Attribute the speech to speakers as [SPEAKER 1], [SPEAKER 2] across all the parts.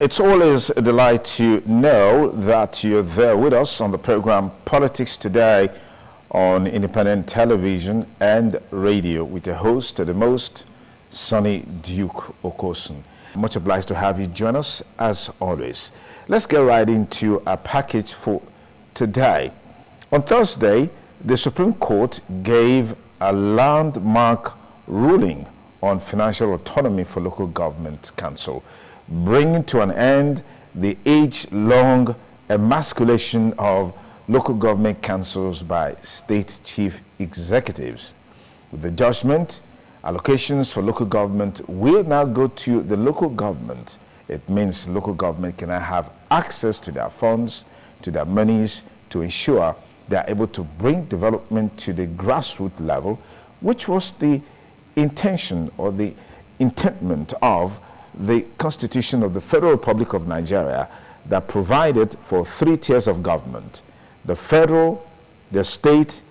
[SPEAKER 1] It's always a delight to know that you're there with us on the program Politics Today on independent television and radio with the host, the most Sonny Duke Okosun. Much obliged to have you join us as always. Let's get right into our package for today. On Thursday, the Supreme Court gave a landmark ruling on financial autonomy for local government council, bringing to an end the age-long emasculation of local government councils by state chief executives. With the judgment, allocations for local government will now go to the local government. It means local government can now have access to their funds, to their monies, to ensure they are able to bring development to the grassroots level, which was the intention or the intentment of the Constitution of the Federal Republic of Nigeria that provided for 3 tiers of government: the federal, the state,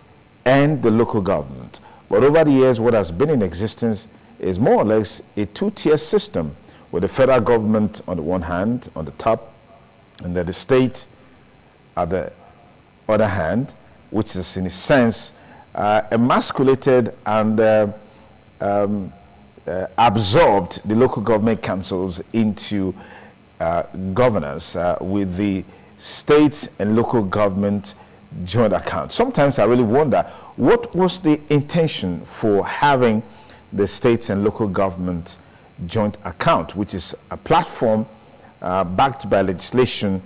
[SPEAKER 1] and the local government. But over the years, what has been in existence is more or less a 2-tier system, with the federal government on the one hand, on the top, and then the state at the other hand, which is in a sense emasculated and absorbed the local government councils into governance with the states and local government joint account. Sometimes I really wonder, what was the intention for having the states and local government joint account, which is a platform backed by legislation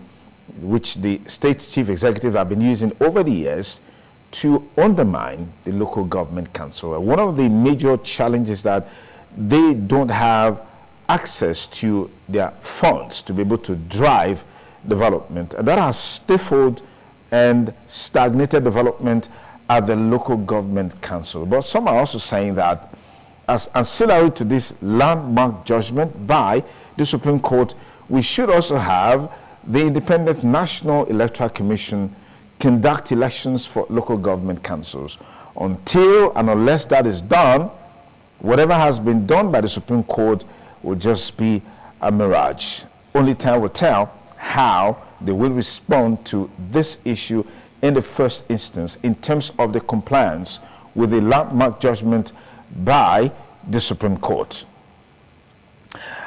[SPEAKER 1] which the state chief executive have been using over the years to undermine the local government council. One of the major challenges that they don't have access to their funds to be able to drive development, and that has stifled and stagnated development at the local government council. But some are also saying that as ancillary to this landmark judgment by the Supreme Court, we should also have the Independent National Electoral Commission conduct elections for local government councils. Until and unless that is done, whatever has been done by the Supreme Court will just be a mirage. Only time will tell how they will respond to this issue in the first instance in terms of the compliance with the landmark judgment by the Supreme Court.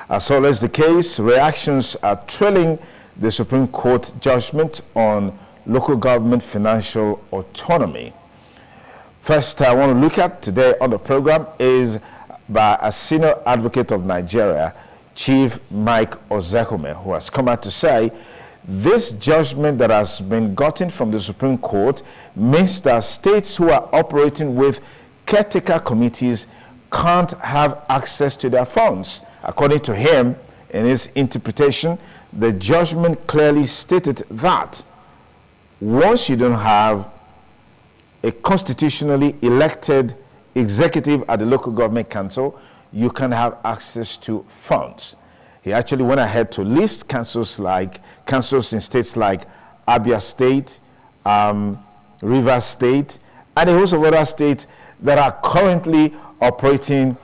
[SPEAKER 1] As always the case, reactions are trailing the Supreme Court judgment on local government financial autonomy. First, I want to look at today on the program is by a senior advocate of Nigeria, Chief Mike Ozekome, who has come out to say this judgment that has been gotten from the Supreme Court means that states who are operating with caretaker committees can't have access to their funds. According to him, in his interpretation, the judgment clearly stated that once you don't have a constitutionally elected executive at the local government council, you can have access to funds. He actually went ahead to list councils in states like Abia State, Rivers State, and a host of other states that are currently operating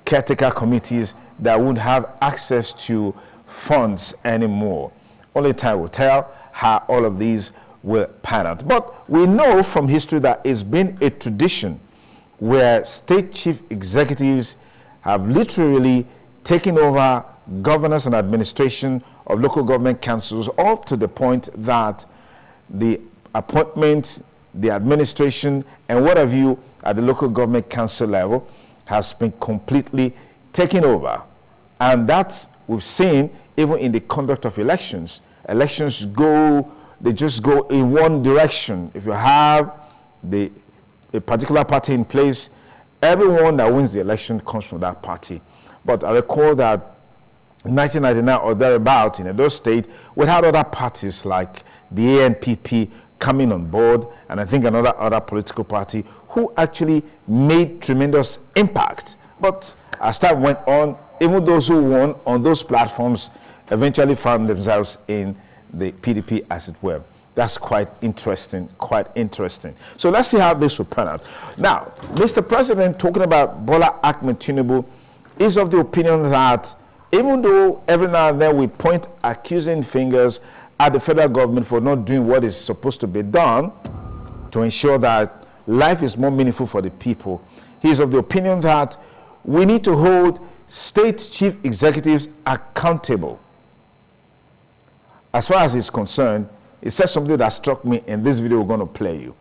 [SPEAKER 1] caretaker committees that won't have access to funds anymore. Only time will tell how all of these will pan out. But we know from history that it's been a tradition where state chief executives have literally taken over governance and administration of local government councils, all to the point that the appointment, the administration, and what have you at the local government council level has been completely taken over. And that we've seen even in the conduct of elections. Elections they just go in one direction. If you have a particular party in place, everyone that wins the election comes from that party. But I recall that in 1999 or thereabout in Edo State, we had other parties like the ANPP coming on board, and I think other political party who actually made tremendous impact. But as time went on, even those who won on those platforms eventually found themselves in the PDP, as it were. That's quite interesting, So let's see how this will pan out. Now, Mr. President, talking about Bola Ahmed Tinubu, is of the opinion that Even though every now and then we point accusing fingers at the federal government for not doing what is supposed to be done to ensure that life is more meaningful for the people, he is of the opinion that we need to hold state chief executives accountable. As far as he's concerned, he said something that struck me in this video we're going to play you.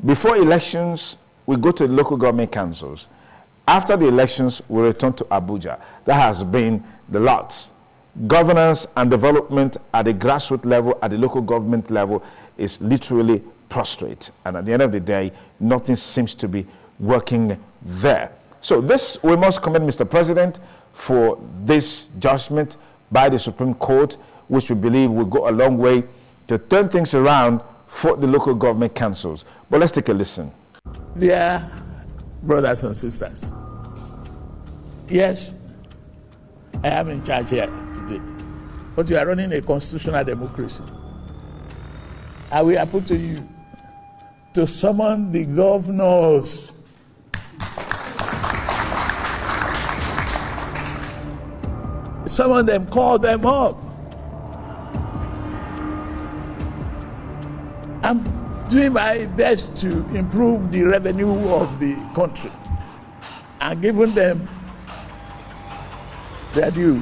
[SPEAKER 1] Before elections, we go to the local government councils. After the elections, we return to Abuja. That has been the lot. Governance and development at the grassroots level, at the local government level, is literally prostrate. And at the end of the day, nothing seems to be working there. So this, we must commend Mr. President for this judgment by the Supreme Court, which we believe will go a long way to turn things around for the local government councils. But let's take a listen.
[SPEAKER 2] Dear brothers and sisters, yes, I am in charge here today, but you are running a constitutional democracy. I will appeal to you to summon the governors. Some of them, call them up. I'm doing my best to improve the revenue of the country and giving them their due.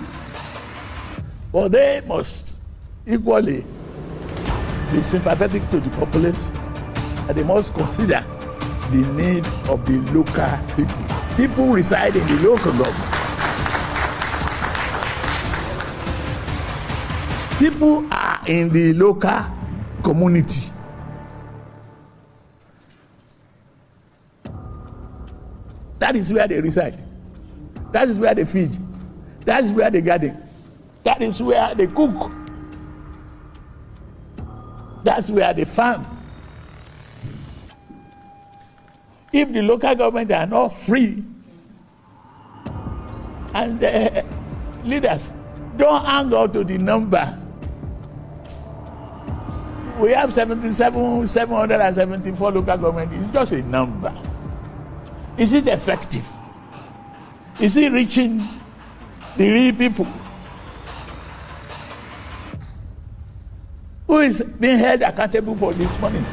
[SPEAKER 2] But they must equally be sympathetic to the populace, and they must consider the need of the local people. People reside in the local government. People are in the local community. That is where they reside. That is where they feed. That is where they garden. That is where they cook. That's where they farm. If the local government are not free, and the leaders don't hang on to the number, we have 774 local government. It's just a number. Is it effective? Is it reaching the real people? Who is being held accountable for this money?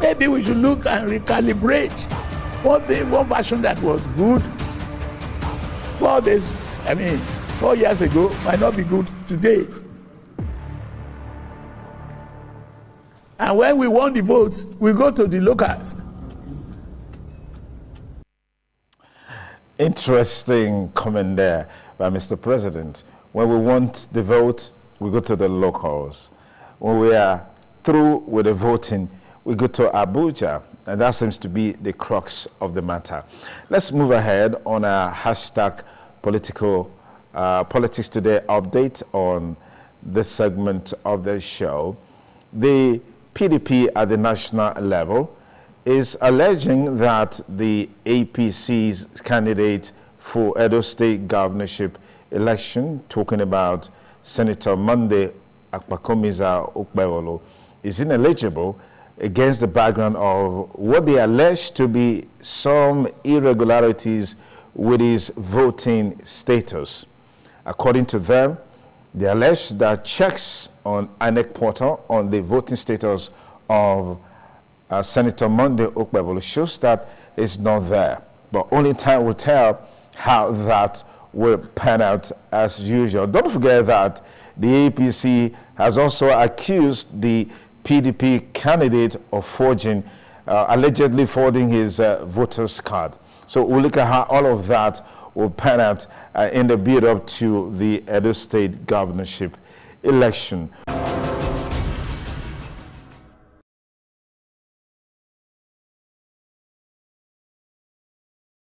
[SPEAKER 2] Maybe we should look and recalibrate one version that was good 4 years ago might not be good today. And when we won the votes, we go to the locals.
[SPEAKER 1] Interesting comment there by Mr. President. When we want the vote, we go to the locals. When we are through with the voting, we go to Abuja. And that seems to be the crux of the matter. Let's move ahead on our hashtag Politics Today update on this segment of the show. The PDP at the national level is alleging that the APC's candidate for Edo State governorship election, talking about Senator Monday Akpakomiza Okpewolo, is ineligible against the background of what they allege to be some irregularities with his voting status. According to them, they allege that checks on INEC portal on the voting status of Senator Monday Okpewolo shows that it's not there. But only time will tell how that will pan out as usual. Don't forget that the APC has also accused the PDP candidate of forging, allegedly forging his voter's card. So we'll look at how all of that will pan out in the build-up to the Edo State governorship election.